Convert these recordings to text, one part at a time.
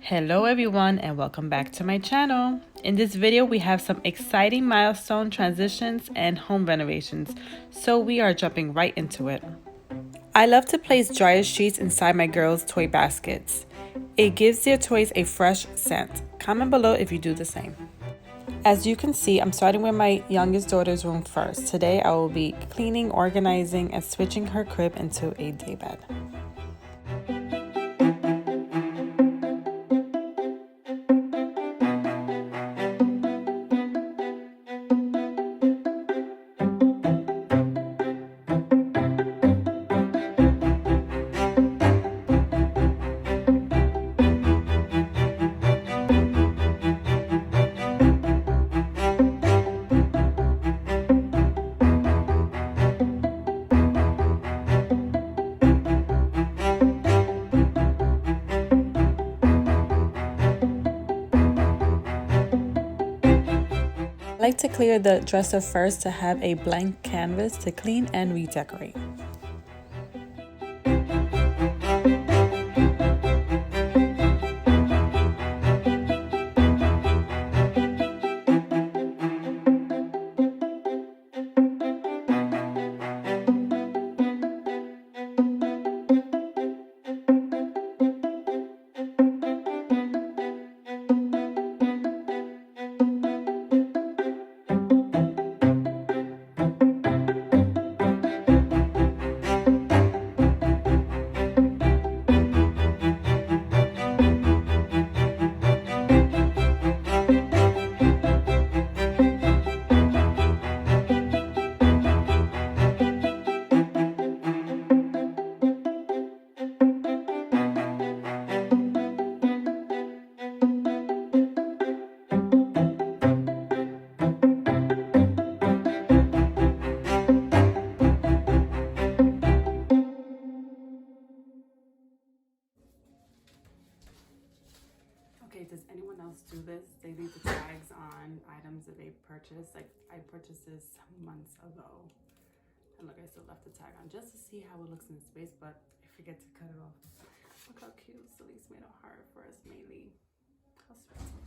Hello everyone and welcome back to my channel. In this video we have some exciting milestone transitions and home renovations, so we are jumping right into it. I love to place dryer sheets inside my girls' toy baskets. It gives their toys a fresh scent. Comment below if you do the same. As you can see, I'm starting with my youngest daughter's room first. Today I will be cleaning, organizing, and switching her crib into a daybed. I like to clear the dresser first to have a blank canvas to clean and redecorate. Okay, does anyone else do this? They leave the tags on items that they purchased. Like I purchased this months ago. And look, I still left the tag on just to see how it looks in space, but I forget to cut it off. Look how cute. Celeste made a heart for us, Maylee. How sweet.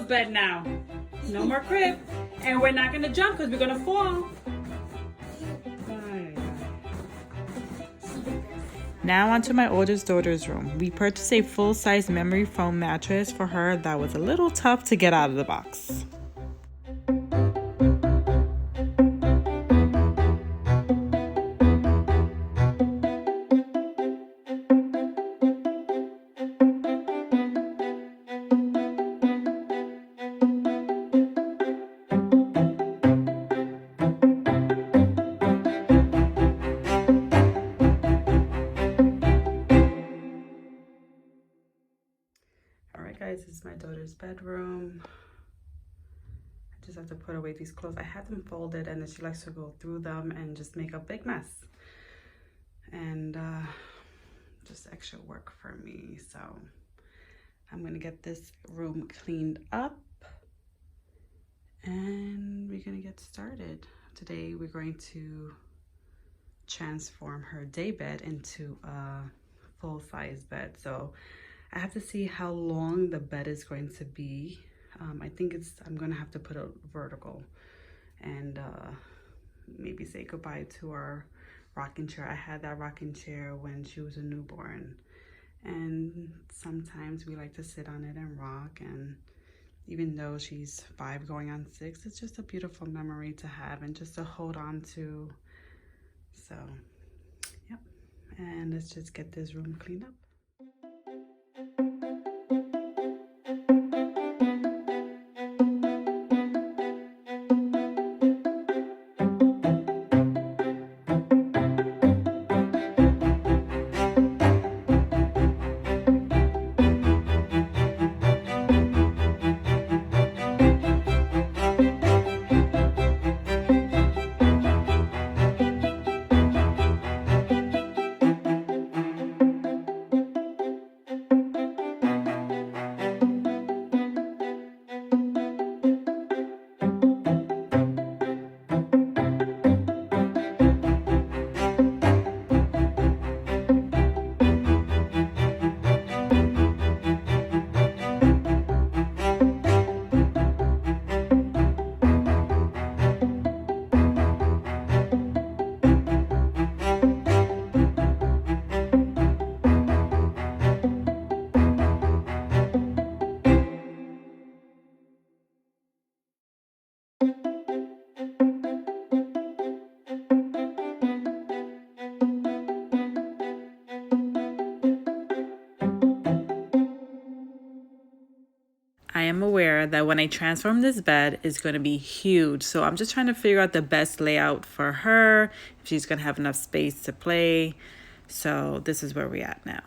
bed now. No more crib. And we're not gonna jump because we're gonna fall. Now onto my oldest daughter's room. We purchased a full-size memory foam mattress for her that was a little tough to get out of the box. Alright guys, this is my daughter's bedroom. I just have to put away these clothes. I had them folded and then she likes to go through them and just make a big mess. And just extra work for me. So I'm gonna get this room cleaned up and we're gonna get started. Today we're going to transform her day bed into a full-size bed. So I have to see how long the bed is going to be. I think I'm gonna have to put a vertical and maybe say goodbye to our rocking chair. I had that rocking chair when she was a newborn, and sometimes we like to sit on it and rock, and even though she's 5 going on 6, it's just a beautiful memory to have and just to hold on to. So yep, and let's just get this room cleaned up. I am aware that when I transform this bed, it's going to be huge. So I'm just trying to figure out the best layout for her, if she's going to have enough space to play. So this is where we're at now.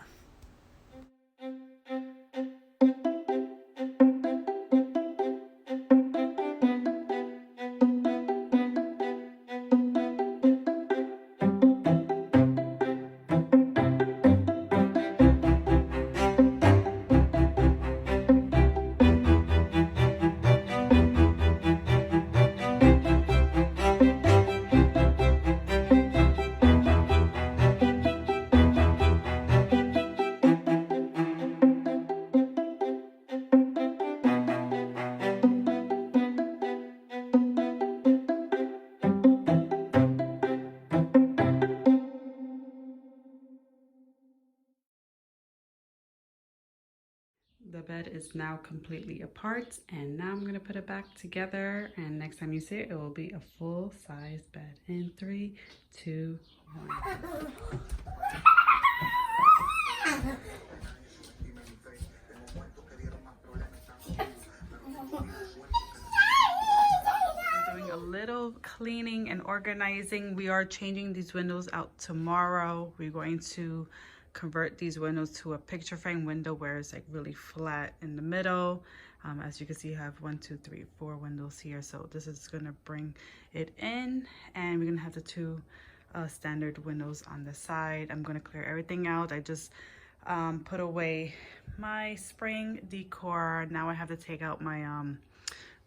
The bed is now completely apart, and now I'm going to put it back together, and next time you see it, it will be a full-size bed. In 3, 2, 1. I'm doing a little cleaning and organizing. We are changing these windows out tomorrow. We're going to convert these windows to a picture frame window where it's like really flat in the middle. As you can see, I have 1, 2, 3, 4 windows here. So this is gonna bring it in, and we're gonna have the 2 standard windows on the side. I'm gonna clear everything out. I just put away my spring decor. Now I have to take out my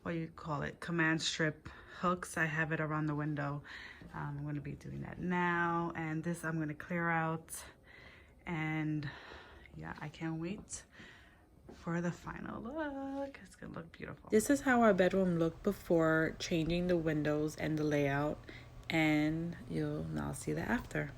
what do you call it, command strip hooks. I have it around the window. I'm going to be doing that now, and this I'm going to clear out. And yeah, I can't wait for the final look. It's gonna look beautiful. This is how our bedroom looked before changing the windows and the layout, and you'll now see the after.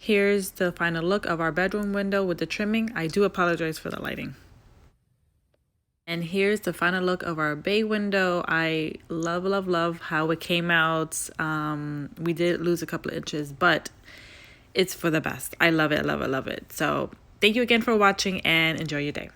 Here's the final look of our bedroom window with the trimming. I do apologize for the lighting. And here's the final look of our bay window. I love, love, love how it came out. We did lose a couple of inches, but it's for the best. I love it, love it, love it. So thank you again for watching and enjoy your day.